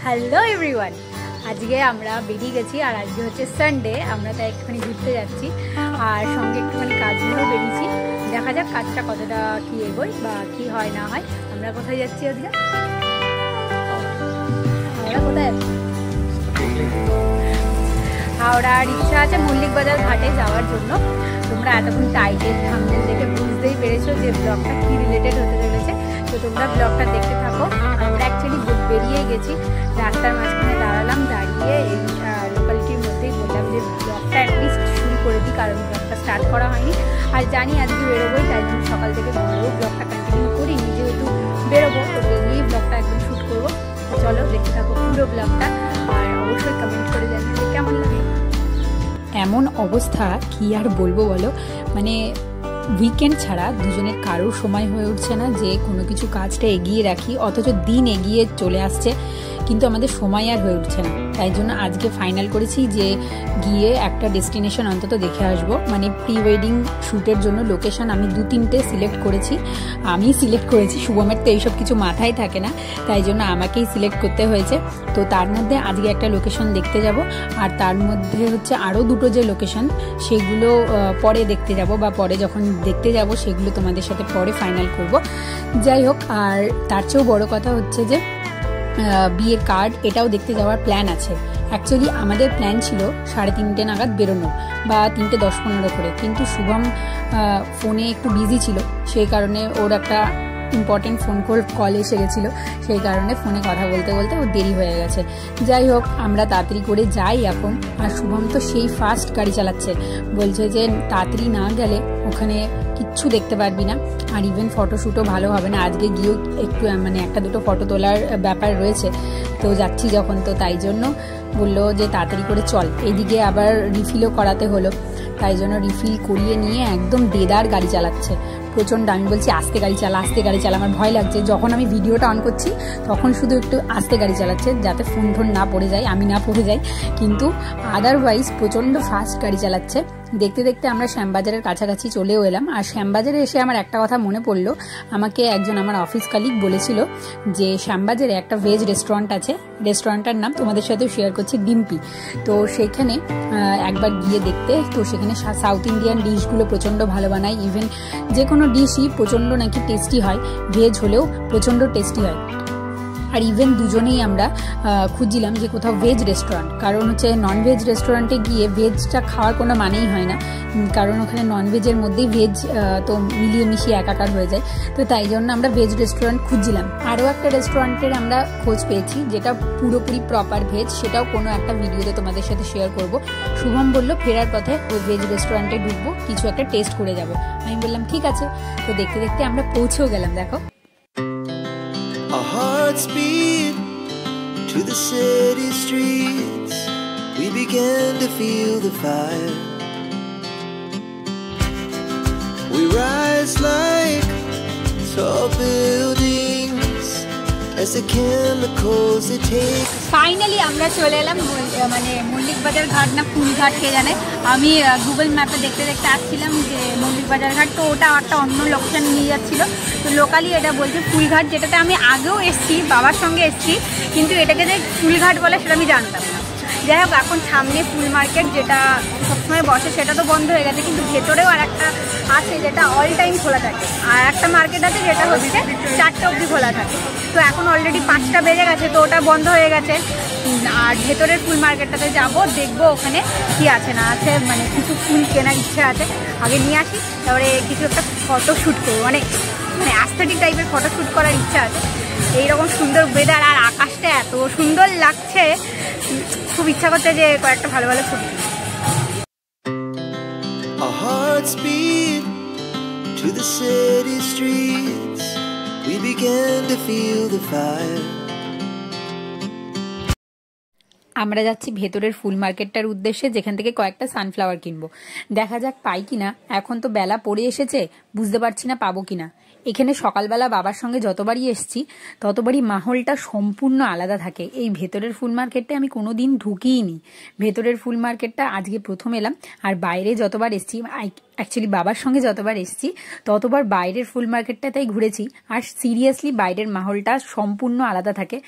Hello everyone, আজকে আমরা বেরিয়ে গেছি আর আজকে হচ্ছে সানডে। আমরা তাই একটুখানি ঘুরতে যাচ্ছি আর সঙ্গে একটুখানি কাজগুলো বেরিয়েছি। দেখা যাক কাজটা কতটা কি এগোয় বা কি হয় না হয়। আমরা কোথায় যাচ্ছি আজকে? আমরা কোথায় যাচ্ছি? হাওড়ার ইচ্ছা আছে মল্লিক বাজার ঘাটে যাওয়ার জন্য। তোমরা এতক্ষণ টাইটেল থাম্বনেল দেখে বুঝতেই পেরেছো যে ব্লগটা কি রিলেটেড হতে চলেছে। তো তোমরা ব্লগটা দেখতে থাকো। আমরা অ্যাকচুয়ালি বেরিয়ে গেছি, রাস্তার মাঝখানে দাঁড়ালাম, দাঁড়িয়ে এই লোকালিটির মধ্যেই বললাম যে ব্লগটা অ্যাটলিস্ট শুরু করে দিই, কারণ ব্লগটা স্টার্ট করা হয়নি। আর জানি আজকে বেরোবোই, তাই জন্য সকাল থেকে ঘরেও ব্লগটা কন্টিনিউ করিনি, যেহেতু বেরোবো তো বেরিয়েই ব্লগটা একদম শ্যুট করবো। তো চলো দেখতে থাকো পুরো ব্লগটা, আর অবশ্যই কমেন্ট করে জানাবে যে কেমন লাগে। এমন অবস্থা কি আর বলবো বলো, মানে উইকেন্ড ছাড়া দুজনের কারোর সময় হয়ে উঠছে না যে কোনো কিছু কাজটা এগিয়ে রাখি, অথচ দিন এগিয়ে চলে আসছে কিন্তু আমাদের সময় আর হয়ে উঠছে না। তাই জন্য আজকে ফাইনাল করেছি যে গিয়ে একটা ডেস্টিনেশন অন্তত দেখে আসবো। মানে প্রি ওয়েডিং শ্যুটের জন্য লোকেশন আমি 2-3টে সিলেক্ট করেছি। আমি সিলেক্ট করেছি, শুভমের তো এইসব কিছু মাথায় থাকে না, তাই জন্য আমাকেই সিলেক্ট করতে হয়েছে। তো তার মধ্যে আজকে একটা লোকেশন দেখতে যাব, আর তার মধ্যে হচ্ছে আরও দুটো যে লোকেশন সেগুলো পরে দেখতে যাব, বা পরে যখন দেখতে যাব সেগুলো তোমাদের সাথে পরে ফাইনাল করব। যাই হোক, আর তার চেয়েও বড় কথা হচ্ছে যে বিয়ের কার্ড এটাও দেখতে যাওয়ার প্ল্যান আছে। অ্যাকচুয়ালি আমাদের প্ল্যান ছিল 3:30 নাগাদ বেরোনো, বা 3:10-15 করে, কিন্তু শুভম ফোনে একটু বিজি ছিল, সেই কারণে ওর একটা ইম্পর্টেন্ট ফোন কল এসে গেছিলো, সেই কারণে ফোনে কথা বলতে বলতে ওর দেরি হয়ে গেছে। যাই হোক, আমরা তাড়াতাড়ি করে যাই এখন। আর শুভম তো সেই ফাস্ট গাড়ি চালাচ্ছে, বলছে যে তাড়াতাড়ি না গেলে ওখানে কিচ্ছু দেখতে পারবি না, আর ইভেন ফটোশ্যুটও ভালো হবে না। আজকে গিয়েও একটু মানে 1-2 ফটো তোলার ব্যাপার রয়েছে, তো যাচ্ছি যখন, তো তাই জন্য বললো যে তাড়াতাড়ি করে চল। এইদিকে আবার রিফিলও করাতে হলো, তাই জন্য রিফিল করিয়ে নিয়ে একদম দেদার গাড়ি চালাচ্ছে প্রচণ্ড। আমি বলছি আস্তে গাড়ি চালা, আস্তে গাড়ি চালা, আমার ভয় লাগছে। যখন আমি ভিডিওটা অন করছি তখন শুধু একটু আস্তে গাড়ি চালাচ্ছে, যাতে ফোন না পড়ে যায়, আমি না পড়ে যাই, কিন্তু আদারওয়াইজ প্রচণ্ড ফাস্ট গাড়ি চালাচ্ছে। দেখতে দেখতে আমরা শ্যামবাজারের কাছাকাছি চলেও এলাম। আর শ্যামবাজারে এসে আমার একটা কথা মনে পড়লো, আমাকে একজন আমার অফিস কালিগ বলেছিল যে শ্যামবাজারে একটা ভেজ রেস্টুরেন্ট আছে, রেস্টুরেন্টটার নাম তোমাদের সাথেও শেয়ার করছি, ডিম্পি। তো সেইখানে একবার গিয়ে দেখতে, তো সেখানে সাউথ ইন্ডিয়ান ডিশগুলো প্রচণ্ড ভালো বানায়, ইভেন যে কোনো ডিশই প্রচণ্ড নাকি টেস্টি হয়, ভেজ হলেও প্রচণ্ড টেস্টি হয়। আর ইভেন দুজনেই আমরা খুঁজছিলাম যে কোথাও ভেজ রেস্টুরেন্ট, কারণ হচ্ছে ননভেজ রেস্টুরেন্টে গিয়ে ভেজটা খাওয়ার কোনো মানেই হয় না, কারণ ওখানে ননভেজের মধ্যেই ভেজ তো মিলিয়ে মিশিয়ে একাকার হয়ে যায়। তো তাই জন্য আমরা ভেজ রেস্টুরেন্ট খুঁজছিলাম। আরও একটা রেস্টুরেন্টের আমরা খোঁজ পেয়েছি যেটা পুরোপুরি প্রপার ভেজ, সেটাও কোনো একটা ভিডিওতে তোমাদের সাথে শেয়ার করব। শুভম বললো ফেরার পথে ওই ভেজ রেস্টুরেন্টে ঢুকবো, কিছু একটা টেস্ট করে যাব। আমি বললাম ঠিক আছে। তো দেখতে দেখতে আমরা পৌঁছেও গেলাম। দেখো, our hearts beat to the city streets. We began to feel the fire. We rise like tall buildings as the chemicals they take. Finally আমরা চলে এলাম মানে মল্লিক বাজার ঘাট না ফুলঘাট কে জানে। আমি গুগল ম্যাপে দেখতে দেখতে আসছিলাম যে মল্লিক বাজার ঘাট, তো ওটা একটা অন্য লোকেশন নিয়ে যাচ্ছিলো। তো লোকালি এটা বলছে ফুলঘাট, যেটাতে আমি আগেও এসেছি, বাবার সঙ্গে এসেছি, কিন্তু এটাকে যে ফুলঘাট বলে সেটা আমি জানতাম না। যাই হোক, এখন সামনে ফুল মার্কেট যেটা সবসময় বসে সেটা তো বন্ধ হয়ে গেছে, কিন্তু ভেতরেও আর একটা আছে যেটা অল টাইম খোলা থাকে, আর একটা মার্কেট আছে যেটা হচ্ছে 4টা অবধি খোলা থাকে। তো এখন অলরেডি 5টা বেজে গেছে, তো ওটা বন্ধ হয়ে গেছে। আর ভেতরের ফুল মার্কেটটাতে যাব, দেখবো ওখানে কি আছে না আছে, মানে কিছু ফুল কেনার ইচ্ছা আছে, আগে নিয়ে আসি, তারপরে কিছু একটা ফটোশ্যুট করবো, মানে অ্যাস্থেটিক টাইপের ফটোশ্যুট করার ইচ্ছা আছে। এইরকম সুন্দর ওয়েদার আর আকাশটা এত সুন্দর লাগছে, খুব ইচ্ছা করছে যে কয়েকটা ভালো ভালো ছবি। Our hearts beat to the city streets. We began to feel the fire. আমরা যাচ্ছি ভেতরের ফুল মার্কেটটার উদ্দেশ্যে, যেখান থেকে কয়েকটা সানফ্লাওয়ার কিনবো। দেখা যাক পাই কিনা। এখন তো বেলা পড়ে এসেছে, বুঝতে পারছি না পাবো কিনা। এখানে সকালবেলা বাবার সঙ্গে যতবারই এসছি ততবারই মাহলটা সম্পূর্ণ আলাদা থাকে। এই ভেতরের ফুল মার্কেটটা আমি কোনোদিন ঢুকিইনি, ভেতরের ফুল মার্কেটটা আজকে প্রথম এলাম। আর বাইরে যতবার এসছি, অ্যাকচুয়ালি বাবার সঙ্গে যতবার এসছি ততবার বাইরের ফুল মার্কেটটাতেই ঘুরেছি, আর সিরিয়াসলি বাইরের মাহলটা সম্পূর্ণ আলাদা থাকে।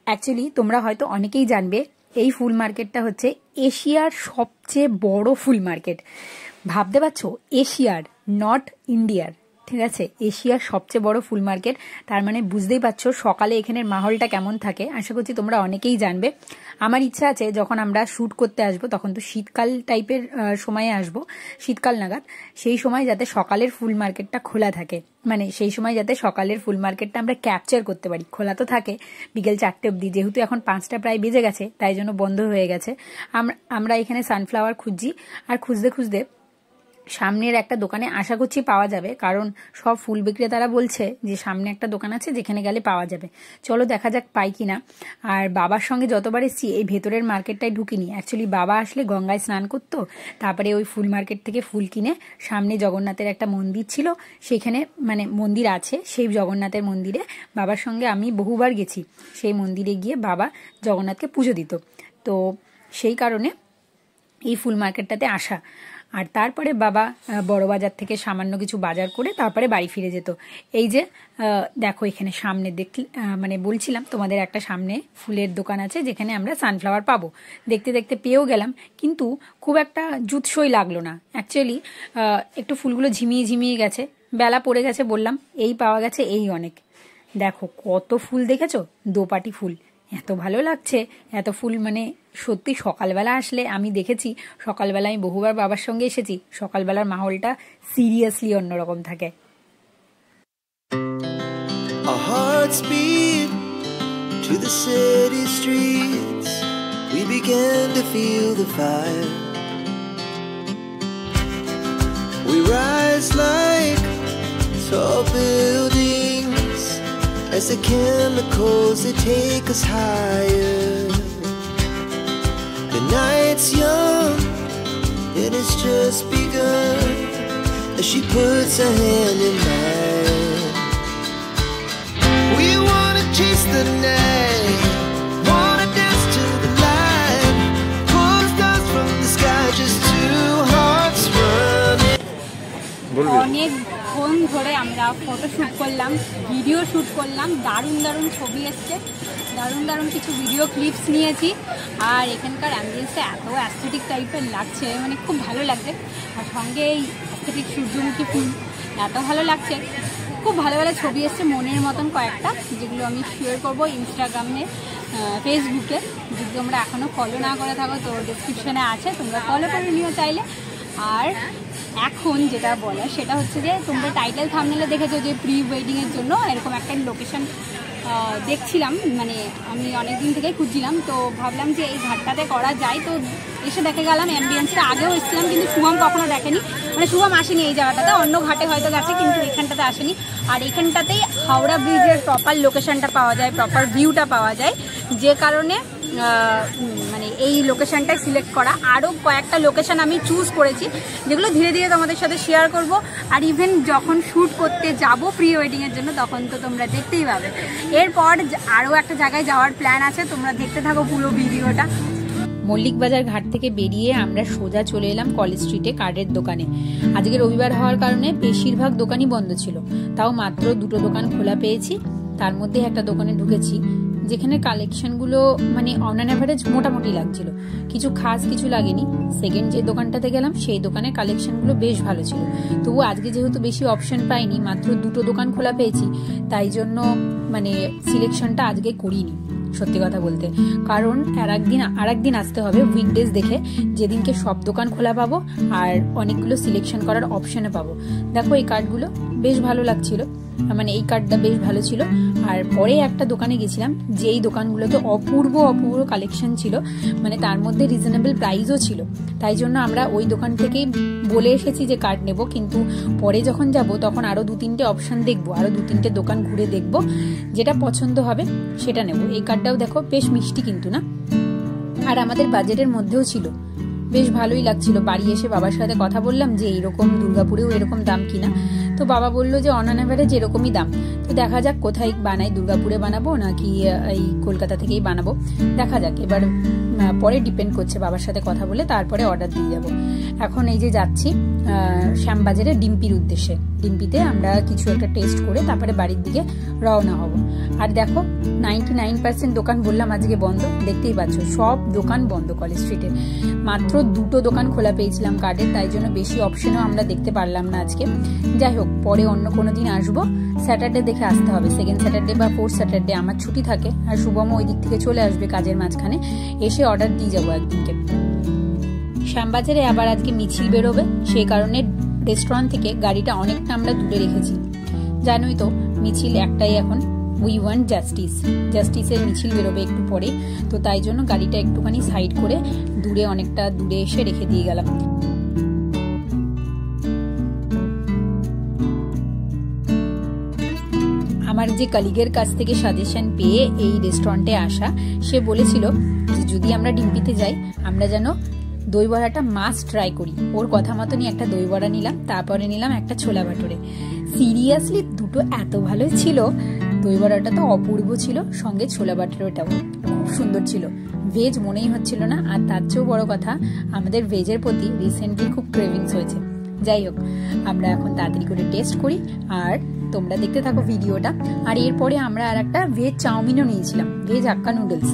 অ্যাকচুয়ালি তোমরা হয়তো অনেকেই জানবে এই ফুল মার্কেটটা হচ্ছে এশিয়ার সবচেয়ে বড় ফুল মার্কেট। ভাবতে পারছো, এশিয়ার, নট ইন্ডিয়ার, ঠিক আছে, এশিয়ার সবচেয়ে বড় ফুল মার্কেট। তার মানে বুঝতেই পারছো সকালে এখানের মাহলটা কেমন থাকে। আশা করছি তোমরা অনেকেই জানবে। আমার ইচ্ছা আছে যখন আমরা শ্যুট করতে আসবো তখন তো শীতকাল টাইপের সময়ে আসবো, শীতকাল নাগাদ, সেই সময় যাতে সকালের ফুল মার্কেটটা খোলা থাকে, মানে সেই সময় যাতে সকালের ফুল মার্কেটটা আমরা ক্যাপচার করতে পারি। খোলা তো থাকে বিকেল 4টে অবধি, যেহেতু এখন 5টা প্রায় বেজে গেছে তাই জন্য বন্ধ হয়ে গেছে। আমরা এখানে সানফ্লাওয়ার খুঁজছি, আর খুঁজতে খুঁজতে সামনের একটা দোকানে আশা করছি পাওয়া যাবে, কারণ সব ফুল বিক্রেতারা বলছে যে সামনে একটা দোকান আছে যেখানে গেলে পাওয়া যাবে। চলো দেখা যাক পাই কিনা। আর বাবার সঙ্গে যতবার এসেছি এই ভেতরের মার্কেটটায় ঢুকিনি। অ্যাকচুয়ালি বাবা আসলে গঙ্গায় স্নান করতো, তারপরে ওই ফুল মার্কেট থেকে ফুল কিনে সামনে জগন্নাথের একটা মন্দির ছিল, সেখানে মানে মন্দির আছে, সেই জগন্নাথের মন্দিরে বাবার সঙ্গে আমি বহুবার গেছি। সেই মন্দিরে গিয়ে বাবা জগন্নাথকে পুজো দিত, তো সেই কারণে এই ফুল মার্কেটটাতে আসা। আর তারপরে বাবা বড় বাজার থেকে সামান্য কিছু বাজার করে তারপরে বাড়ি ফিরে যেত। এই যে দেখো এখানে সামনে মানে বলছিলাম তোমাদের একটা সামনে ফুলের দোকান আছে যেখানে আমরা সানফ্লাওয়ার পাবো। দেখতে দেখতে পেয়েও গেলাম, কিন্তু খুব একটা জুৎসই লাগলো না। অ্যাকচুয়ালি একটু ফুলগুলো ঝিমিয়ে ঝিমিয়ে গেছে, বেলা পড়ে গেছে, বললাম এই পাওয়া গেছে এই অনেক। দেখো কত ফুল দেখেছো, দোপাটি ফুল, এত ভালো লাগছে এত ফুল। মানে সত্যি সকালবেলা আসলে, আমি দেখেছি সকালবেলা, আমি বহুবার বাবার সঙ্গে এসেছি, সকালবেলার মাহলটা সিরিয়াসলি অন্যরকম থাকে। Our hearts beat to the city streets. We began to feel the fire. We rise like tall buildings as the chemicals they take us higher. The night's young and it's just begun as she puts her hand in mine. We wanna chase the night, wanna dance to the light, pull stars from the sky, just two hearts running. অনেকক্ষণ ধরে আমরা photo shoot করলাম, video shoot করলাম, দারুণ দারুণ ছবি এসছে, দারুণ দারুণ কিছু ভিডিও ক্লিপস নিয়েছি। আর এখানকার অ্যাম্বিয়েন্সটা এত অ্যাস্থেটিক টাইপের লাগছে, মানে খুব ভালো লাগছে। আর সঙ্গে এই অ্যাস্থেটিক সূর্যমুখী ফুল এত ভালো লাগছে, খুব ভালো ভালো ছবি এসছে মনের মতন কয়েকটা, যেগুলো আমি শেয়ার করবো ইনস্টাগ্রামে, ফেসবুকে। যদি তোমরা এখনও ফলো না করে থাকো তো ডেসক্রিপশানে আছে, তোমরা ফলো করে নিও চাইলে। আর এখন যেটা বলার সেটা হচ্ছে যে তোমরা টাইটেল থাম্বনেলে দেখেছো যে প্রি ওয়েডিংয়ের জন্য এরকম একটা লোকেশন দেখছিলাম, মানে আমি অনেক দিন থেকেই খুঁজছিলাম, তো ভাবলাম যে এই ঘাটটাতে করা যায়। তো এসে দেখে গেলাম অ্যাম্বিয়েন্সটা, আগেও এসেছিলাম কিন্তু শুভম কখনো দেখেনি, মানে শুভম আসেনি এই জায়গাটাতে, অন্য ঘাটে হয়তো গেছে কিন্তু এখানটাতে আসেনি। আর এখানটাতেই হাওড়া ব্রিজের প্রপার লোকেশনটা পাওয়া যায়, প্রপার ভিউটা পাওয়া যায়, যে কারণে মানে এই লোকেশনটাই সিলেক্ট করা। আরও কয়েকটা লোকেশন আমি চুজ করেছি, যেগুলো ধীরে ধীরে তোমাদের সাথে শেয়ার করব। আর ইভেন যখন শ্যুট করতে যাব প্রি ওয়েডিংয়ের জন্য তখন তো তোমরা দেখতেই পাবে। এরপর আরও একটা জায়গায় যাওয়ার প্ল্যান আছে, তোমরা দেখতে থাকো পুরো ভিডিওটা। মল্লিক বাজার ঘাট থেকে বেরিয়ে আমরা সোজা চলে এলাম কলেজ স্ট্রিটে কার্ডের দোকানে। আজকে রবিবার হওয়ার কারণে বেশিরভাগ দোকানই বন্ধ ছিল, তাও মাত্র 2টো দোকান খোলা পেয়েছি। তার মধ্যে একটা দোকানে ঢুকেছি যেখানে কালেকশনগুলো মানে অন অ্যান অ্যাভারেজ মোটামুটি লাগছিল, কিছু খাস কিছু লাগেনি। সেকেন্ড যে দোকানটাতে গেলাম সেই দোকানের কালেকশনগুলো বেশ ভালো ছিল। তবু আজকে যেহেতু বেশি অপশন পাইনি, মাত্র 2টো দোকান খোলা পেয়েছি, তাই জন্য মানে সিলেকশনটা আজকে করিনি সত্যি কথা বলতে। কারণ আর একদিন আসতে হবে উইকডেজ দেখে, যেদিনকে সব দোকান খোলা পাবো আর অনেকগুলো সিলেকশন করার অপশনে পাবো। দেখো এই কার্ডগুলো বেশ ভালো লাগছিল, মানে এই কার্ডটা বেশ ভালো ছিল। আর পরে একটা দোকানে গেছিলাম যেই দোকানগুলোতে অপূর্ব অপূর্ব কালেকশন ছিল, মানে তার মধ্যে রিজনেবল প্রাইসও ছিল। তাই জন্য আমরা ওই দোকান থেকেই বলে এসেছি যে কার্ড নেব, কিন্তু পরে যখন যাব তখন আরও 2-3টে অপশন দেখবো, আরও 2-3টে দোকান ঘুরে দেখবো, যেটা পছন্দ হবে সেটা নেব। এই কার্ডটাও দেখো বেশ মিষ্টি কিন্তু না, আর আমাদের বাজেটের মধ্যেও ছিল, বেশ ভালোই লাগছিল। বাড়ি এসে বাবার সাথে কথা বললাম যে এইরকম দুর্গাপুরেও এরকম দাম কিনা, তো বাবা বললো যে অন অ্যান অ্যাভারেজ এরকমই দাম। তো দেখা যাক কোথায় বানাই, দুর্গাপুরে বানাবো নাকি এই কলকাতা থেকেই বানাবো, দেখা যাক। এবার পরে ডিপেন্ড করছে, বাবার সাথে কথা বলে তারপরে অর্ডার দিয়ে যাব। এখন এই যে যাচ্ছি শ্যামবাজারে ডিম্পির উদ্দেশ্যে, ডিম্পিতে আমরা কিছু একটা টেস্ট করে তারপরে বাড়ির দিকে রওনা হব। আর দেখো 99% দোকান বললাম আজকে বন্ধ, দেখতেই পাচ্ছ সব দোকান বন্ধ কলেজ স্ট্রিটে। মাত্র 2টো দোকান খোলা পেয়েছিলাম কার্ডের, তাই জন্য বেশি অপশনও আমরা দেখতে পারলাম না আজকে। যাই হোক, পরে অন্য কোনো দিন আসবো, স্যাটারডে দেখে আসতে হবে, সেকেন্ড স্যাটারডে বা ফোর্থ স্যাটারডে আমার ছুটি থাকে। আর শুভম ওই দিক থেকে চলে আসবে কাজের মাঝখানে, এসে অর্ডার দিয়ে যাবো একদিনকে। শ্যামবাজারে আবার আজকে মিছিল বেরোবে, সেই কারণে রেস্টুরেন্ট থেকে গাড়িটা অনেকটা আমরা দূরে রেখেছি। জানোই তো মিছিল একটাই এখন, উই ওয়ান্ট জাস্টিস, জাস্টিসের মিছিল বেরোবে একটু পরে, তো তাই জন্য গাড়িটা একটুখানি সাইড করে দূরে, অনেকটা দূরে এসে রেখে দিয়ে গেলাম। আমার যে কলিগের কাছ থেকে সাজেশন পেয়ে এই রেস্টুরেন্টে আসা, সে বলেছিল যে যদি আমরা ডিম্পিতে যাই আমরা যেন দই বড়াটা মাস্ট ট্রাই করি। ওর কথা মতনই একটা দই বড়া নিলাম, তারপরে নিলাম একটা ছোলা ভাটুরে। সিরিয়াসলি দুটো এত ভালো ছিল, দই বড়াটা তো অপূর্ব ছিল, সঙ্গে ছোলা ভাটুরেটাও খুব সুন্দর ছিল। ভেজ মনেই হচ্ছিল না, আর তার চেয়েও বড় কথা আমাদের ভেজের প্রতি রিসেন্টলি খুব ক্রেভিংস হয়েছে। যাই হোক, আমরা এখন তাড়াতাড়ি করে টেস্ট করি আর তোমরা দেখতে থাকো ভিডিওটা। আর এরপরে আমরা আর একটা ভেজ চাউমিনও নিয়েছিলাম, ভেজ হাক্কা নুডলস।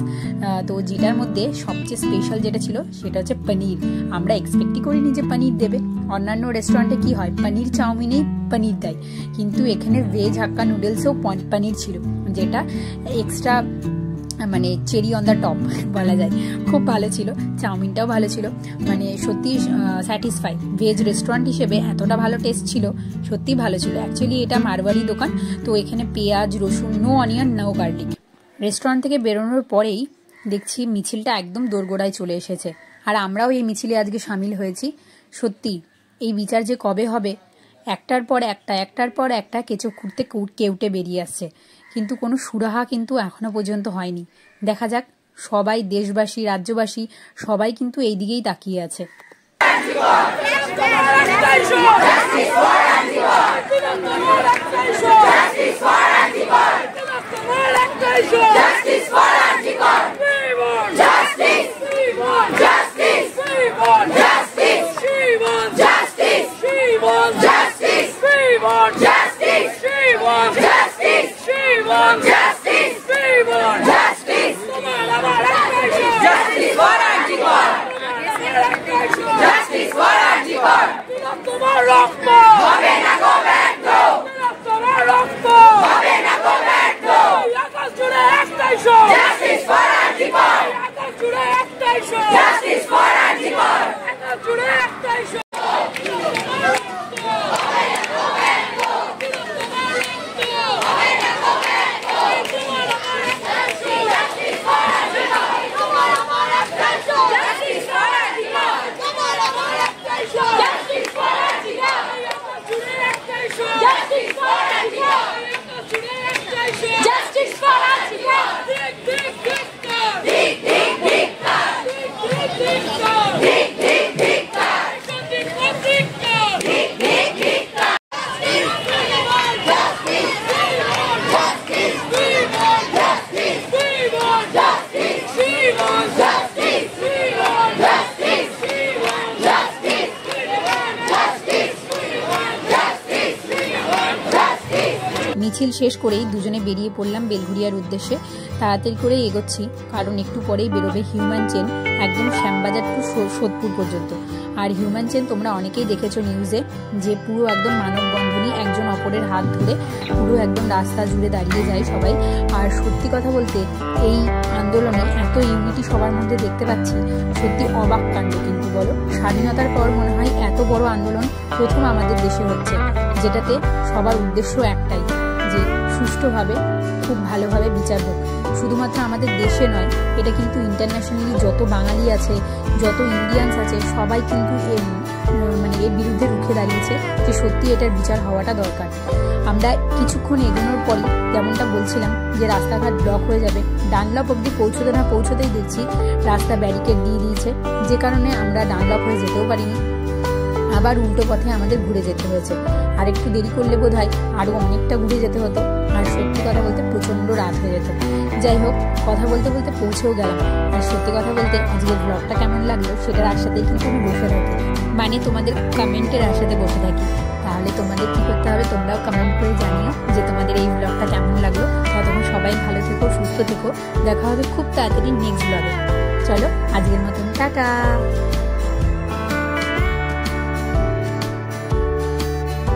তো যেটার মধ্যে সবচেয়ে স্পেশাল যেটা ছিল সেটা হচ্ছে পনির। আমরা এক্সপেক্টই করিনি যে পনির দেবে, অন্যান্য রেস্টুরেন্টে কি হয় পনির চাউমিনেই পনির দেয়, কিন্তু এখানে ভেজ হাক্কা নুডলসেও পনির ছিল, যেটা এক্সট্রা মানে চেরি অন দ্য টপ বলা যায়। খুব ভালো ছিল, চাউমিনটাও ভালো ছিল, মানে সত্যি স্যাটিসফাই। ভেজ রেস্টুরেন্ট হিসেবে এতটা ভালো টেস্ট ছিল, সত্যি ভালো ছিল। অ্যাকচুয়ালি এটা মারওয়াড়ি দোকান, তো এখানে পেঁয়াজ রসুন, no onion no garlic. Restaurant থেকে বেরোনোর পরেই দেখছি মিছিলটা একদম দোরগোড়ায় চলে এসেছে, আর আমরাও এই মিছিলে আজকে সামিল হয়েছি। সত্যি এই বিচার যে কবে হবে, একটার পর একটা কেঁচো খুঁড়তে কেউটে বেরিয়ে আসছে, কিন্তু কোনো সুরাহা কিন্তু এখনো পর্যন্ত হয়নি। দেখা যাক, সবাই দেশবাসী রাজ্যবাসী সবাই কিন্তু এই দিকেই তাকিয়ে আছে। মিছিল শেষ করেই দুজনে বেরিয়ে পড়লাম বেলঘুরিয়ার উদ্দেশ্যে। তাড়াতাড়ি করে এগোচ্ছি, কারণ একটু পরেই বেরোবে হিউম্যান চেন, একদম শ্যামবাজার টু সোদপুর পর্যন্ত। আর হিউম্যান চেন তোমরা অনেকেই দেখেছো নিউজে, যে পুরো একদম মানববন্ধনী, একজন অপরের হাত ধরে পুরো একদম রাস্তা জুড়ে দাঁড়িয়ে যায় সবাই। আর সত্যি কথা বলতে এই আন্দোলনে এত ইউনিটি সবার মধ্যে দেখতে পাচ্ছি, সত্যি অবাক কাণ্ড। কিন্তু বলো, স্বাধীনতার পর মনে হয় এত বড় আন্দোলন প্রথম আমাদের দেশে হচ্ছে, যেটাতে সবার উদ্দেশ্য একটাই, যে সুষ্ঠুভাবে খুব ভালোভাবে বিচার হোক। শুধুমাত্র আমাদের দেশে নয়, এটা কিন্তু ইন্টারন্যাশনালি যত বাঙালি আছে, যত ইন্ডিয়ানস আছে, সবাই কিন্তু এর বিরুদ্ধে রুখে দাঁড়িয়েছে যে সত্যি এটার বিচার হওয়াটা দরকার। আমরা কিছুক্ষণ এগোনোর পরই, যেমনটা বলছিলাম যে রাস্তাঘাট ব্লক হয়ে যাবে, ডানলপ অব্দি পৌঁছতে না পৌঁছতেই দেখছি রাস্তা ব্যারিকেড দিয়ে দিয়েছে, যে কারণে আমরা ডানলপ হয়ে যেতেও পারিনি, আবার উল্টো পথে আমাদের ঘুরে যেতে হয়েছে। আর একটু দেরি করলে বোধহয় আরও অনেকটা ঘুরে যেতে হতো, আর সত্যি কথা বলতে প্রচণ্ড রাত হয়ে যেত। যাই হোক, কথা বলতে বলতে পৌঁছেও গেলাম। আর সত্যি কথা বলতে আজকের ব্লগটা কেমন লাগলো সেটার আশাতেই কিন্তু আমি বসে থাকি, মানে তোমাদের কমেন্টের আশাতে বসে থাকি। তাহলে তাহলে তোমাদের কি করতে হবে তোমরাও কমেন্ট করে জানিও যে তোমাদের এই ব্লগটা কেমন লাগলো। ততক্ষণ সবাই ভালো থেকো, সুস্থ থেকো, দেখা হবে খুব তাড়াতাড়ি নেক্সট ব্লগে। চলো আজকের মতন টাটা।